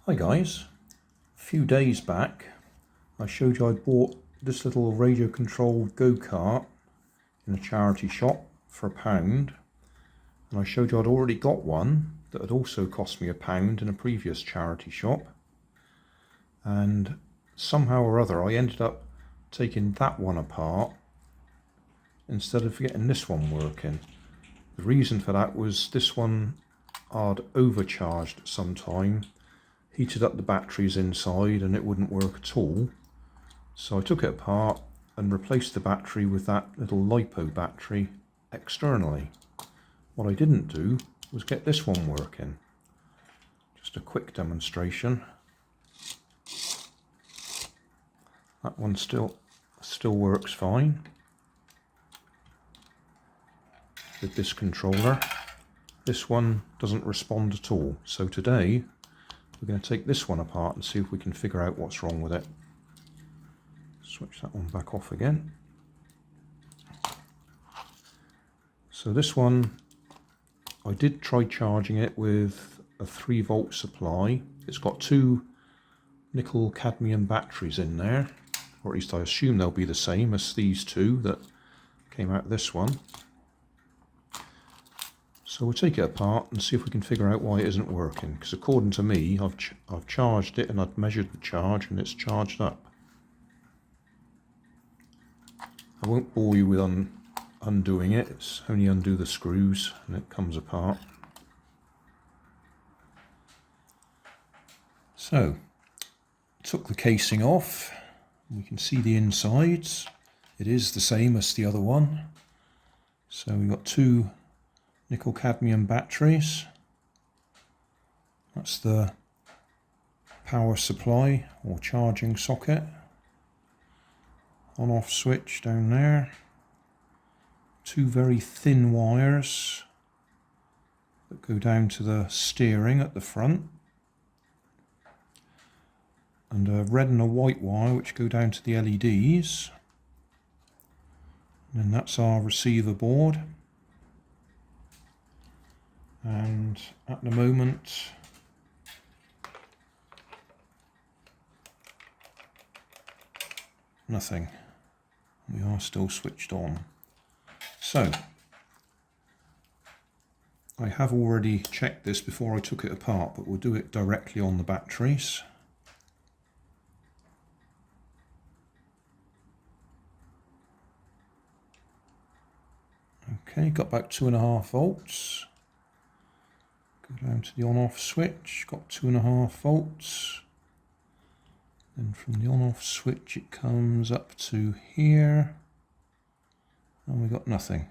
Hi guys, a few days back I showed you I bought this little radio controlled go-kart in a charity shop for £1, and I showed you I'd already got one that had also cost me £1 in a previous charity shop, and somehow or other I ended up taking that one apart instead of getting this one working. The reason for that was this one I'd overcharged at some time, heated up the batteries inside and it wouldn't work at all. So I took it apart and replaced the battery with that little LiPo battery externally. What I didn't do was get this one working. Just a quick demonstration. That one still works fine with this controller. This one doesn't respond at all. So today we're going to take this one apart and see if we can figure out what's wrong with it. Switch that one back off again. So this one, I did try charging it with a 3-volt supply. It's got 2 nickel cadmium batteries in there, or at least I assume they'll be the same as these 2 that came out of this one. So we'll take it apart and see if we can figure out why it isn't working, because according to me I've charged it and I've measured the charge and it's charged up. I won't bore you with undoing it, it's only undo the screws and it comes apart. So, took the casing off, we can see the insides. It is the same as the other one. So we've got 2 nickel cadmium batteries. That's the power supply or charging socket. On-off switch down there. 2 very thin wires that go down to the steering at the front. And a red and a white wire which go down to the LEDs. And then that's our receiver board. And at the moment nothing. We are still switched on. So I have already checked this before I took it apart, but we'll do it directly on the batteries. Okay, got about 2.5 volts. Go down to the on-off switch, got 2.5 volts. Then from the on-off switch it comes up to here, and we got nothing.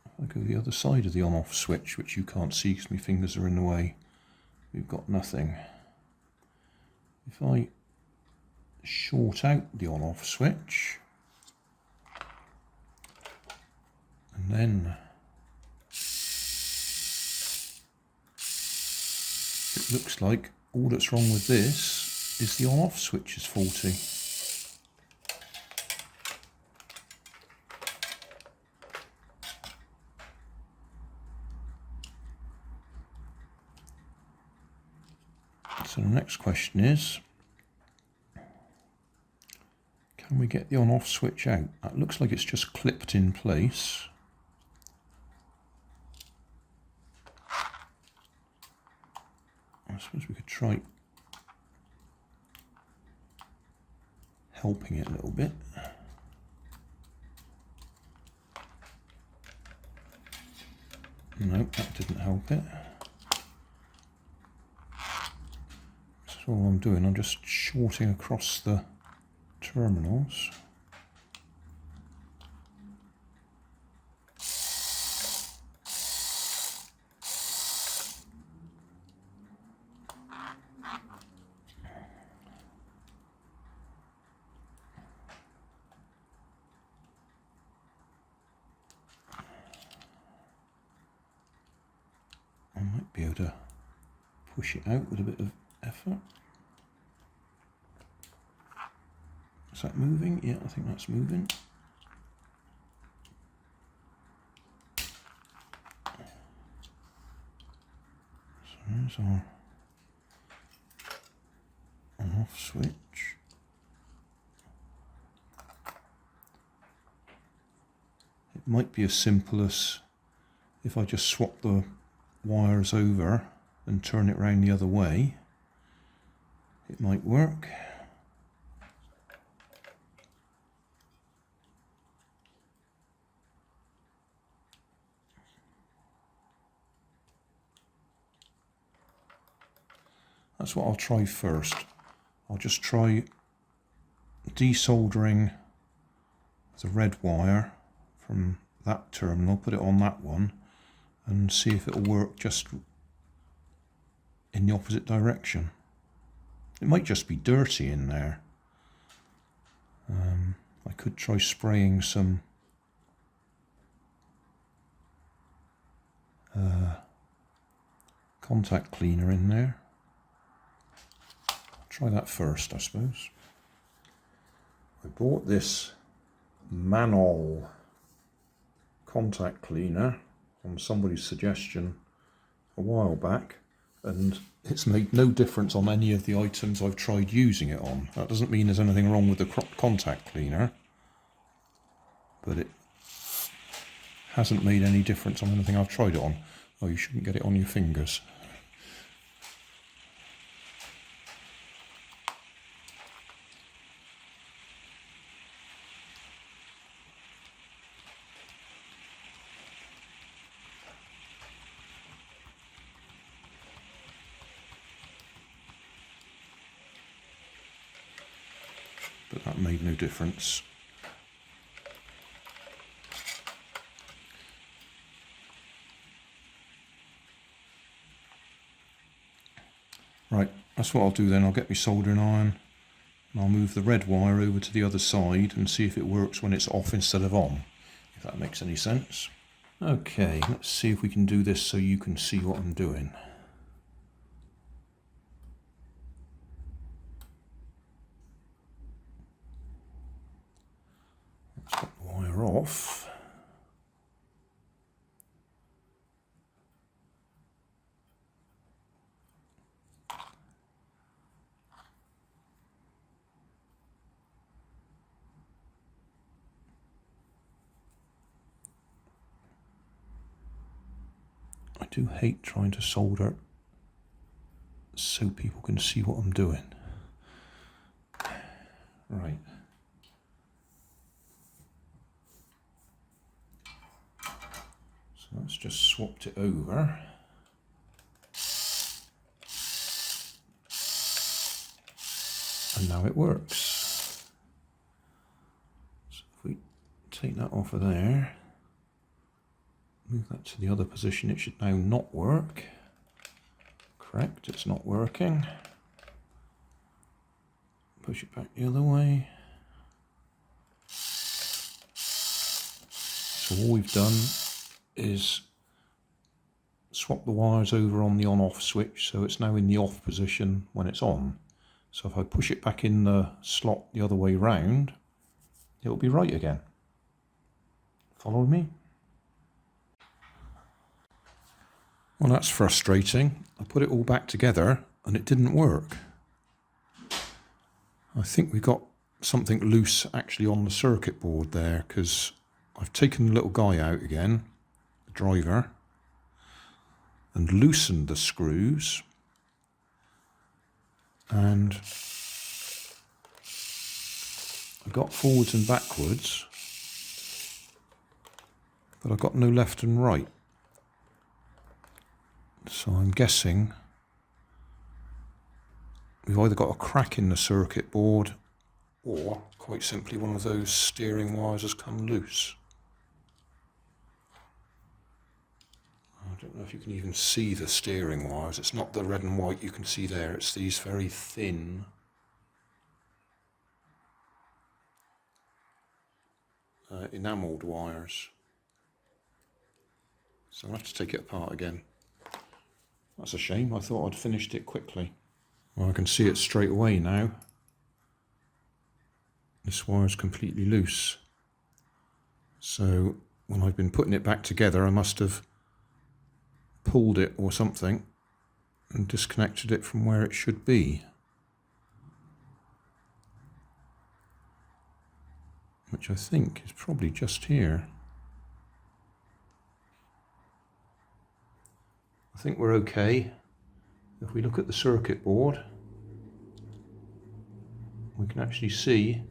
If I go the other side of the on-off switch, which you can't see because my fingers are in the way, we've got nothing. If I short out the on-off switch, and then it looks like all that's wrong with this is the on-off switch is faulty. So the next question is, can we get the on-off switch out? It looks like it's just clipped in place. I suppose we could try helping it a little bit. No, that didn't help it. So all I'm doing, I'm just shorting across the terminals. I might be able to push it out with a bit of effort. Is that moving? Yeah, I think that's moving. There's our on-off switch. It might be as simple as if I just swap the wires over and turn it round the other way, it might work. That's what I'll try first. I'll just try desoldering the red wire from that terminal, put it on that one, and see if it'll work just in the opposite direction. It might just be dirty in there. I could try spraying some contact cleaner in there. Try that first, I suppose. I bought this Manol contact cleaner on somebody's suggestion a while back, and it's made no difference on any of the items I've tried using it on. That doesn't mean there's anything wrong with the contact cleaner, but it hasn't made any difference on anything I've tried it on. Oh, you shouldn't get it on your fingers. But that made no difference. Right, that's what I'll do then. I'll get my soldering iron and I'll move the red wire over to the other side and see if it works when it's off instead of on, if that makes any sense. Okay, let's see if we can do this so you can see what I'm doing. Let's get the wire off. I do hate trying to solder so people can see what I'm doing. Right. So let's just swapped it over. And now it works. So if we take that off of there, move that to the other position, it should now not work. Correct, it's not working. Push it back the other way. So all we've done is swap the wires over on the on-off switch, so it's now in the off position when it's on. So if I push it back in the slot the other way round, it'll be right again. Follow me? Well, that's frustrating. I put it all back together and it didn't work. I think we got something loose actually on the circuit board there, because I've taken the little guy out again, the driver, and loosened the screws, and I got forwards and backwards, but I've got no left and right. So I'm guessing we've either got a crack in the circuit board or quite simply one of those steering wires has come loose. I don't know if you can even see the steering wires. It's not the red and white you can see there, it's these very thin enamelled wires. So I'll have to take it apart again. That's a shame, I thought I'd finished it quickly. Well, I can see it straight away now. This wire is completely loose. So when I've been putting it back together, I must have pulled it or something, and disconnected it from where it should be, which I think is probably just here. I think we're okay. If we look at the circuit board, we can actually see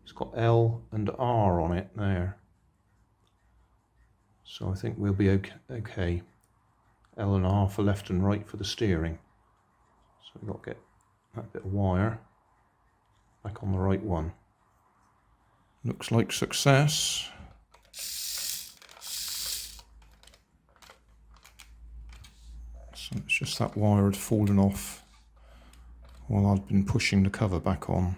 it's got L and R on it there. So I think we'll be okay. L and R for left and right for the steering. So we've got to get that bit of wire back on the right one. Looks like success. So it's just that wire had fallen off while I'd been pushing the cover back on.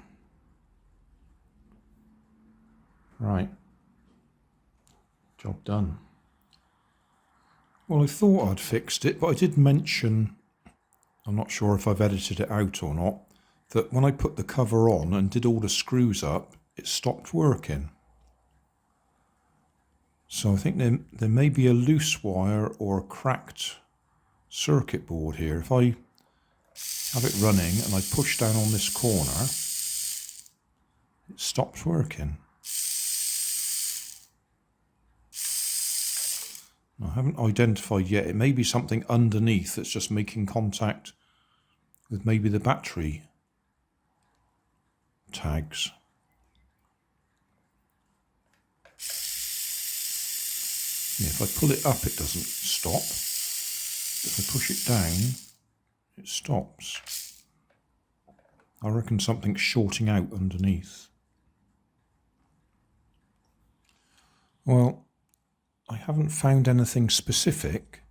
Right. Job done. Well, I thought I'd fixed it, but I did mention, I'm not sure if I've edited it out or not, that when I put the cover on and did all the screws up, it stopped working. So I think there may be a loose wire or a cracked circuit board here. If I have it running and I push down on this corner, it stops working. I haven't identified yet. It may be something underneath that's just making contact with maybe the battery tags. Yeah, if I pull it up, it doesn't stop. If I push it down, it stops. I reckon something's shorting out underneath. Well, I haven't found anything specific.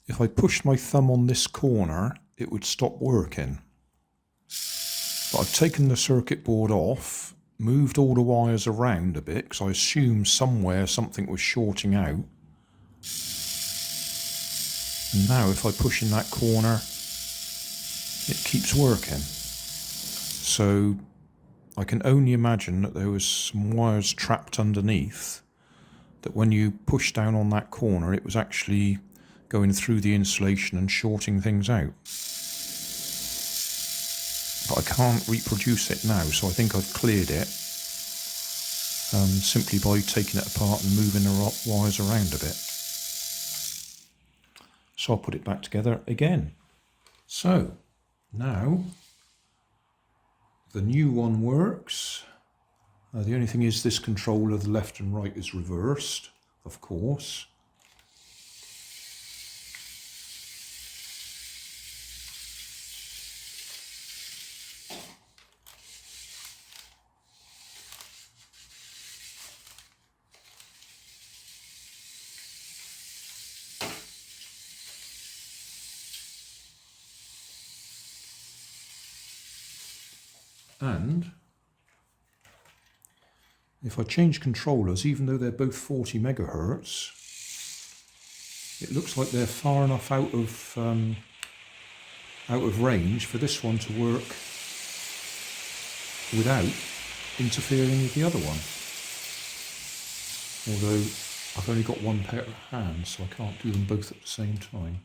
If I pushed my thumb on this corner, it would stop working. But I've taken the circuit board off, moved all the wires around a bit, because I assumed somewhere something was shorting out. And now if I push in that corner, it keeps working. So I can only imagine that there was some wires trapped underneath, that when you push down on that corner, it was actually going through the insulation and shorting things out. But I can't reproduce it now, so I think I've cleared it simply by taking it apart and moving the wires around a bit. So I'll put it back together again. So now the new one works. The only thing is this controller, the left and right, is reversed, of course. And if I change controllers, even though they're both 40 megahertz, it looks like they're far enough out of range for this one to work without interfering with the other one. Although I've only got one pair of hands, so I can't do them both at the same time.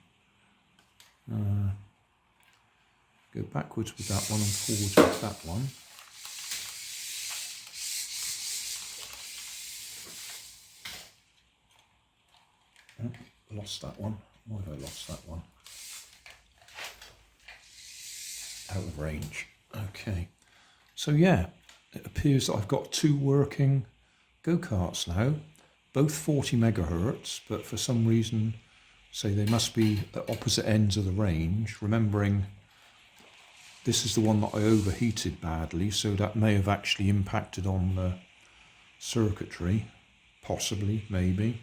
Go backwards with that one and forwards with that one. Oh, lost that one. Why have I lost that one? Out of range. Okay. So yeah, it appears that I've got two working go-karts now, both 40 megahertz, but for some reason, say they must be at opposite ends of the range, remembering this is the one that I overheated badly, so that may have actually impacted on the circuitry, possibly, maybe.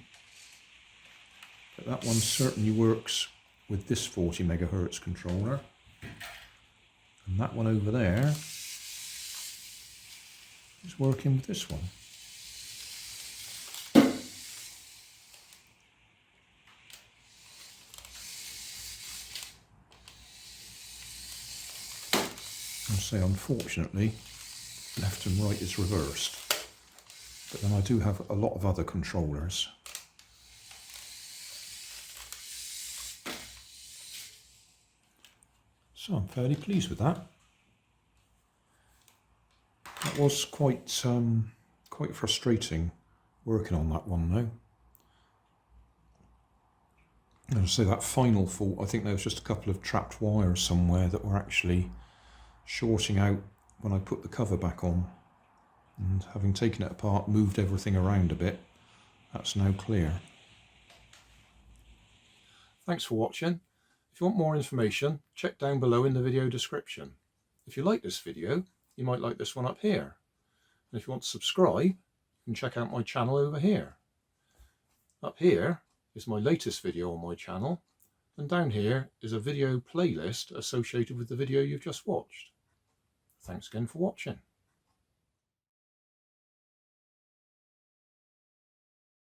But that one certainly works with this 40 megahertz controller. And that one over there is working with this one. I'll say, unfortunately, left and right is reversed. But then I do have a lot of other controllers. So I'm fairly pleased with that. That was quite frustrating working on that one though. And so that final fault, I think there was just a couple of trapped wires somewhere that were actually shorting out when I put the cover back on. And having taken it apart, moved everything around a bit, that's now clear. Thanks for watching. If you want more information, check down below in the video description. If you like this video, you might like this one up here. And if you want to subscribe, you can check out my channel over here. Up here is my latest video on my channel, and down here is a video playlist associated with the video you've just watched. Thanks again for watching.